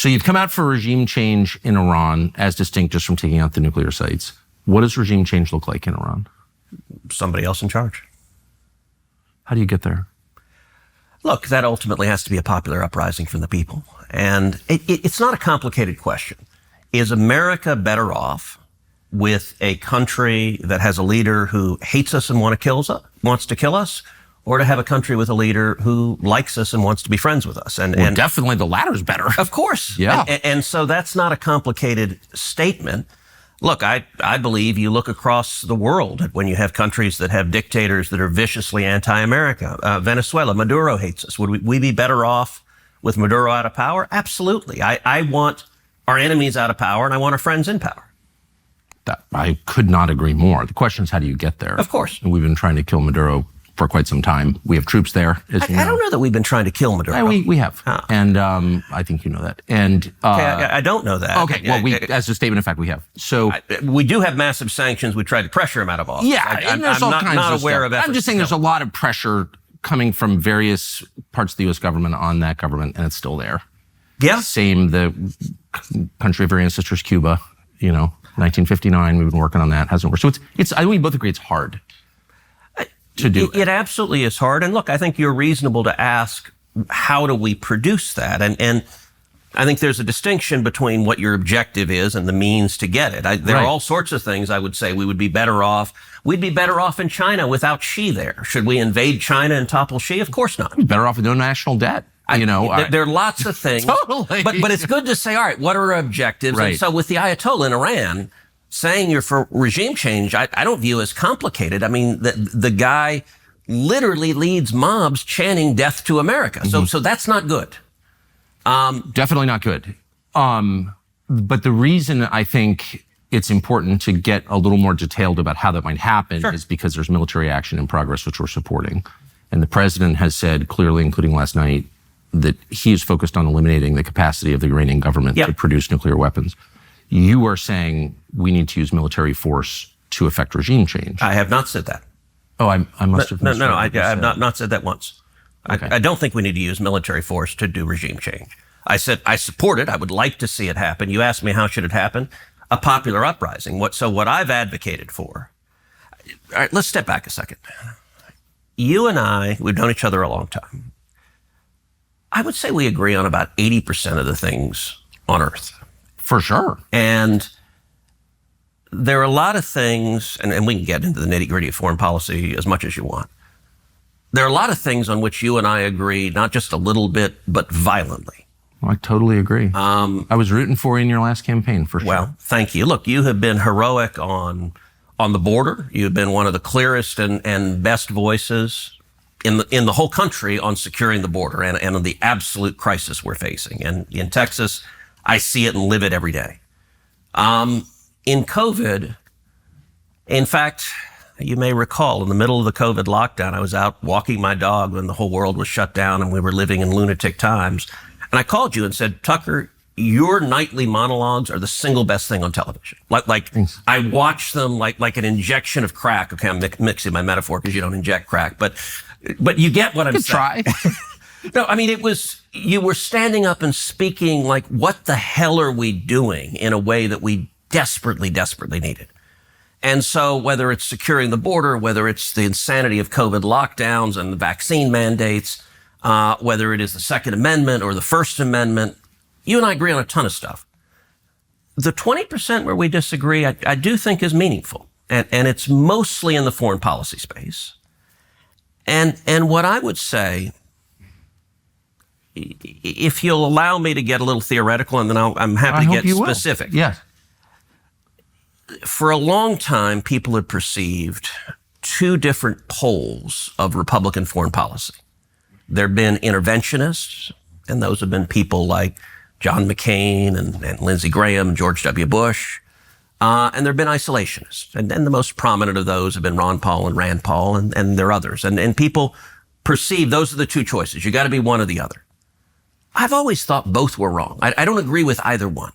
So you've come out for regime change in Iran, as distinct just from taking out the nuclear sites. What does regime change look like in Iran? Somebody else in charge. How do you get there? Look, that ultimately has to be a popular uprising from the people. And it's not a complicated question. Is America better off with a country that has a leader who hates us and wants to kill us, or to have a country with a leader who likes us and wants to be friends with us? And definitely the latter's better. Of course. Yeah. And so that's not a complicated statement. Look, I believe you look across the world when you have countries that have dictators that are viciously anti-America. Venezuela, Maduro hates us. Would we be better off with Maduro out of power? Absolutely. I want our enemies out of power, and I want our friends in power. I could not agree more. The question is, how do you get there? Of course. And we've been trying to kill Maduro for quite some time. We have troops there, as you know. I don't know that we've been trying to kill Maduro. We have. Oh. And I think you know that. And okay, I don't know that. Okay, well, as a statement of fact, we have. So we do have massive sanctions. We tried to pressure him out of office. Yeah, I'm not aware of efforts. I'm just saying there's a lot of pressure coming from various parts of the U.S. government on that government, and it's still there. Yeah. Same, the country of our ancestors, Cuba, 1959, we've been working on that. Hasn't worked. So I think we both agree it's hard to do. It absolutely is hard. And look, I think you're reasonable to ask, how do we produce that? And I think there's a distinction between what your objective is and the means to get it. There are all sorts of things I would say we would be better off. We'd be better off in China without Xi there. Should we invade China and topple Xi? Of course not. Better off with no national debt. There are lots of things. Totally. But it's good to say, all right, what are our objectives? Right. And so with the Ayatollah in Iran, saying you're for regime change, I don't view as complicated. I mean, the guy literally leads mobs chanting death to America. Mm-hmm. So that's not good. Definitely not good. But the reason I think it's important to get a little more detailed about how that might happen is because there's military action in progress, which we're supporting. And the president has said clearly, including last night, that he is focused on eliminating the capacity of the Iranian government to produce nuclear weapons. You are saying we need to use military force to effect regime change. I have not said that. Oh, I must have. No, I have not said that once. Okay. I don't think we need to use military force to do regime change. I said I support it. I would like to see it happen. You asked me how should it happen? A popular uprising. What I've advocated for. All right, let's step back a second. You and I, we've known each other a long time. I would say we agree on about 80% of the things on Earth. For sure. And there are a lot of things, and we can get into the nitty-gritty of foreign policy as much as you want. There are a lot of things on which you and I agree, not just a little bit, but violently. I totally agree. I was rooting for you in your last campaign, for sure. Well, thank you. Look, you have been heroic on the border. You've been one of the clearest and best voices in the whole country on securing the border and on the absolute crisis we're facing. And in Texas, I see it and live it every day. In COVID, in fact, you may recall in the middle of the COVID lockdown, I was out walking my dog when the whole world was shut down and we were living in lunatic times. And I called you and said, Tucker, your nightly monologues are the single best thing on television. Like I watch them like an injection of crack. Okay, I'm mixing my metaphor because you don't inject crack, but you get what I'm saying. Try. No, I mean, you were standing up and speaking like, what the hell are we doing, in a way that we desperately, desperately needed. And so whether it's securing the border, whether it's the insanity of COVID lockdowns and the vaccine mandates, whether it is the Second Amendment or the First Amendment, you and I agree on a ton of stuff. The 20% where we disagree, I do think is meaningful. And it's mostly in the foreign policy space. And what I would say, if you'll allow me to get a little theoretical, and then I'm happy to get specific. Yes. For a long time, people had perceived two different poles of Republican foreign policy. There have been interventionists, and those have been people like John McCain and Lindsey Graham and George W. Bush. And there have been isolationists. And the most prominent of those have been Ron Paul and Rand Paul, and there are others. And people perceive those are the two choices. You got to be one or the other. I've always thought both were wrong. I don't agree with either one.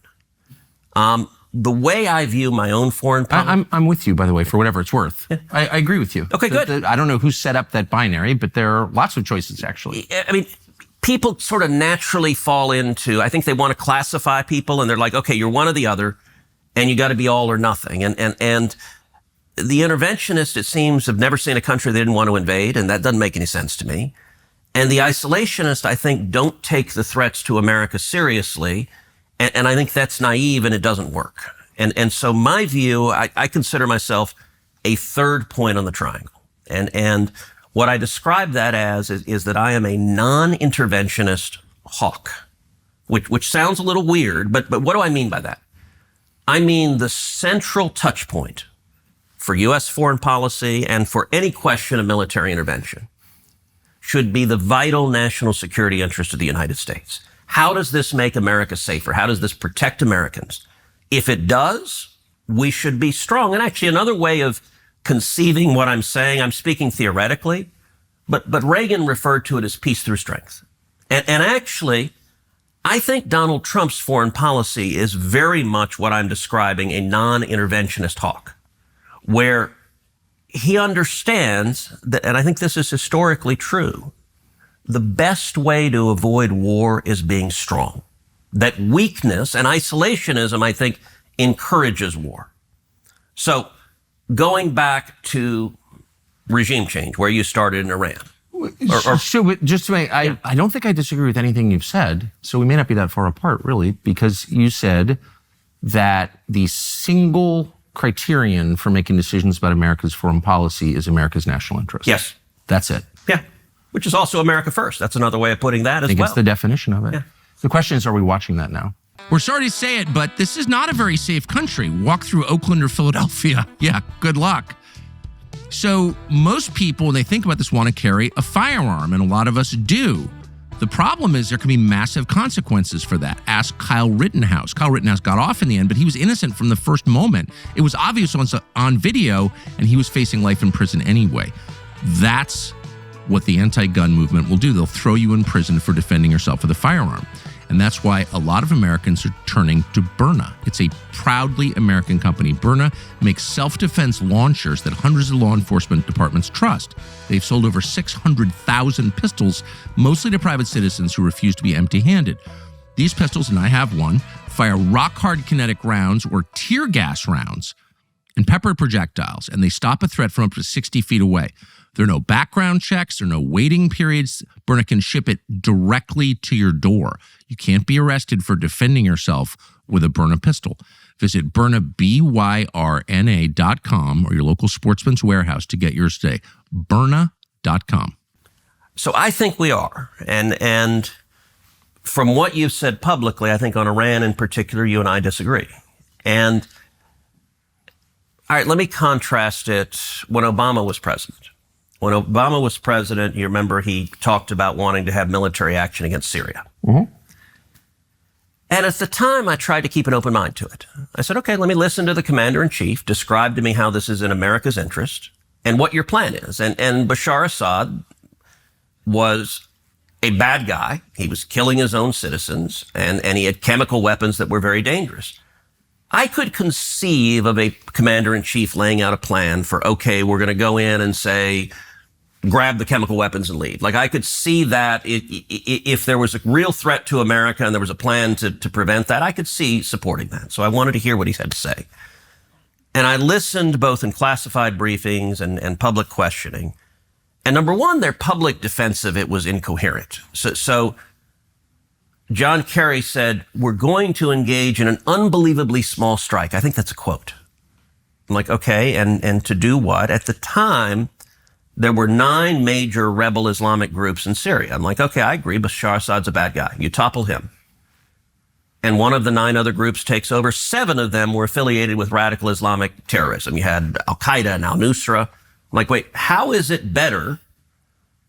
The way I view my own foreign policy... I'm with you, by the way, for whatever it's worth. Yeah. I agree with you. Okay, good. I don't know who set up that binary, but there are lots of choices, actually. I mean, people sort of naturally fall into, I think they want to classify people and they're like, okay, you're one or the other and you got to be all or nothing. And the interventionists, it seems, have never seen a country they didn't want to invade, and that doesn't make any sense to me. And the isolationists, I think, don't take the threats to America seriously. And I think that's naive and it doesn't work. And so my view, I consider myself a third point on the triangle. And what I describe that as is that I am a non-interventionist hawk, which sounds a little weird, but what do I mean by that? I mean the central touch point for U.S. foreign policy and for any question of military intervention should be the vital national security interest of the United States. How does this make America safer? How does this protect Americans? If it does, we should be strong. And actually, another way of conceiving what I'm saying, I'm speaking theoretically, but Reagan referred to it as peace through strength. And actually, I think Donald Trump's foreign policy is very much what I'm describing, a non-interventionist hawk, where he understands that, and I think this is historically true, the best way to avoid war is being strong. That weakness and isolationism, I think, encourages war. So going back to regime change, where you started in Iran. Just to make, I don't think I disagree with anything you've said, so we may not be that far apart, really, because you said that the single criterion for making decisions about America's foreign policy is America's national interest. Yes. That's it. Yeah. Which is also America first. That's another way of putting that as well. I think it's the definition of it. Yeah. The question is, are we watching that now? We're sorry to say it, but this is not a very safe country. Walk through Oakland or Philadelphia. Yeah, good luck. So most people, when they think about this, want to carry a firearm, and a lot of us do. The problem is there can be massive consequences for that. Ask Kyle Rittenhouse. Kyle Rittenhouse got off in the end, but he was innocent from the first moment. It was obvious on video, and he was facing life in prison anyway. That's what the anti-gun movement will do. They'll throw you in prison for defending yourself with a firearm. And that's why a lot of Americans are turning to Berna. It's a proudly American company. Berna makes self-defense launchers that hundreds of law enforcement departments trust. They've sold over 600,000 pistols, mostly to private citizens who refuse to be empty-handed. These pistols, and I have one, fire rock-hard kinetic rounds or tear gas rounds and pepper projectiles, and they stop a threat from up to 60 feet away. There are no background checks. There are no waiting periods. Berna can ship it directly to your door. You can't be arrested for defending yourself with a Berna pistol. Visit Berna, BYRNA.com, or your local Sportsman's Warehouse to get yours today. Berna.com. So I think we are. And from what you've said publicly, I think on Iran in particular, you and I disagree. And all right, let me contrast it when Obama was president. When Obama was president, you remember he talked about wanting to have military action against Syria. Mm-hmm. And at the time, I tried to keep an open mind to it. I said, okay, let me listen to the commander-in-chief, describe to me how this is in America's interest and what your plan is. And Bashar Assad was a bad guy. He was killing his own citizens, and he had chemical weapons that were very dangerous. I could conceive of a commander-in-chief laying out a plan for, okay, we're going to go in and say, grab the chemical weapons and leave. Like, I could see that if there was a real threat to America and there was a plan to prevent that, I could see supporting that. So I wanted to hear what he had to say. And I listened both in classified briefings and public questioning. And number one, their public defense of it was incoherent. So John Kerry said, we're going to engage in an unbelievably small strike. I think that's a quote. I'm like, okay, and to do what? At the time, there were 9 major rebel Islamic groups in Syria. I'm like, okay, I agree, Bashar Assad's a bad guy. You topple him. And one of the 9 other groups takes over. 7 of them were affiliated with radical Islamic terrorism. You had Al-Qaeda and Al-Nusra. I'm like, wait, how is it better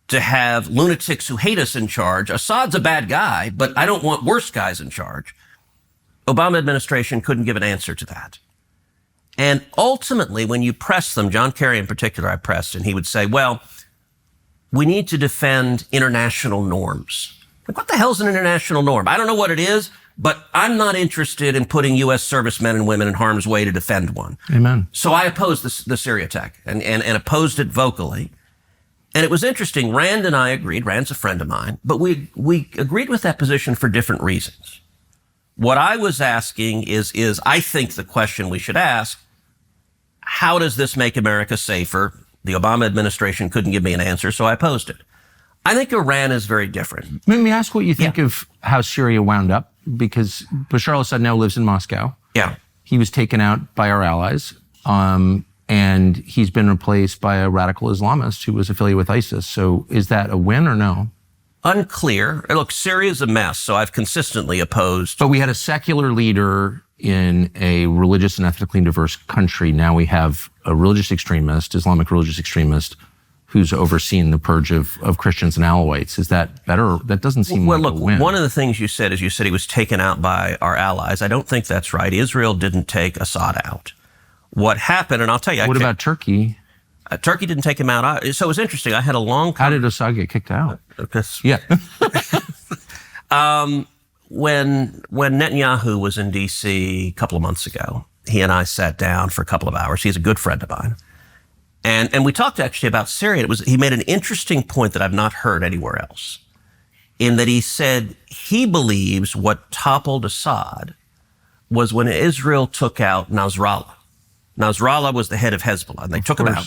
to have lunatics who hate us in charge? Assad's a bad guy, but I don't want worse guys in charge. Obama administration couldn't give an answer to that. And ultimately, when you press them, John Kerry in particular, I pressed, and he would say, well, we need to defend international norms. Like, what the hell's an international norm? I don't know what it is, but I'm not interested in putting U.S. servicemen and women in harm's way to defend one. Amen. So I opposed the Syria attack and opposed it vocally. And it was interesting. Rand and I agreed. Rand's a friend of mine, but we agreed with that position for different reasons. What I was asking is I think the question we should ask, how does this make America safer? The Obama administration couldn't give me an answer, so I posed it. I think Iran is very different. Let me ask what you think of how Syria wound up, because Bashar al-Assad now lives in Moscow. Yeah. He was taken out by our allies, and he's been replaced by a radical Islamist who was affiliated with ISIS. So is that a win or no? Unclear. Look, Syria's a mess, so I've consistently opposed. But we had a secular leader in a religious and ethnically diverse country. Now we have a religious extremist, Islamic religious extremist, who's overseeing the purge of Christians and Alawites. Is that better? That doesn't seem like a win. One of the things you said is you said he was taken out by our allies. I don't think that's right. Israel didn't take Assad out. What happened, and I'll tell you. What about Turkey? Turkey didn't take him out. So it was interesting. I had a long... How did Assad get kicked out? Yeah. When Netanyahu was in D.C. a couple of months ago, he and I sat down for a couple of hours. He's a good friend of mine. And we talked actually about Syria. He made an interesting point that I've not heard anywhere else, in that he said he believes what toppled Assad was when Israel took out Nasrallah. Nasrallah was the head of Hezbollah, and they took him out.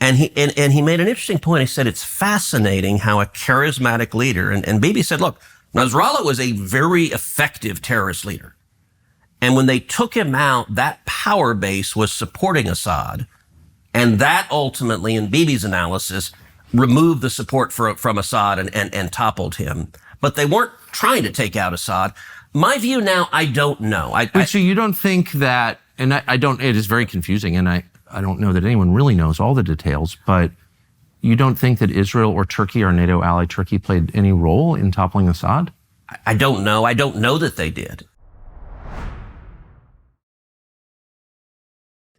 And he made an interesting point. He said it's fascinating how a charismatic leader, and Bibi said, look, Nasrallah was a very effective terrorist leader. And when they took him out, that power base was supporting Assad. And that ultimately, in Bibi's analysis, removed the support from Assad and toppled him. But they weren't trying to take out Assad. My view now, I don't know. So you don't think that, and I don't, it is very confusing, and I don't know that anyone really knows all the details, but you don't think that Israel or Turkey or NATO ally Turkey played any role in toppling Assad? I don't know. I don't know that they did.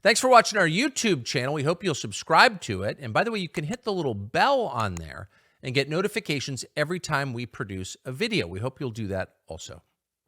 Thanks for watching our YouTube channel. We hope you'll subscribe to it. And by the way, you can hit the little bell on there and get notifications every time we produce a video. We hope you'll do that also.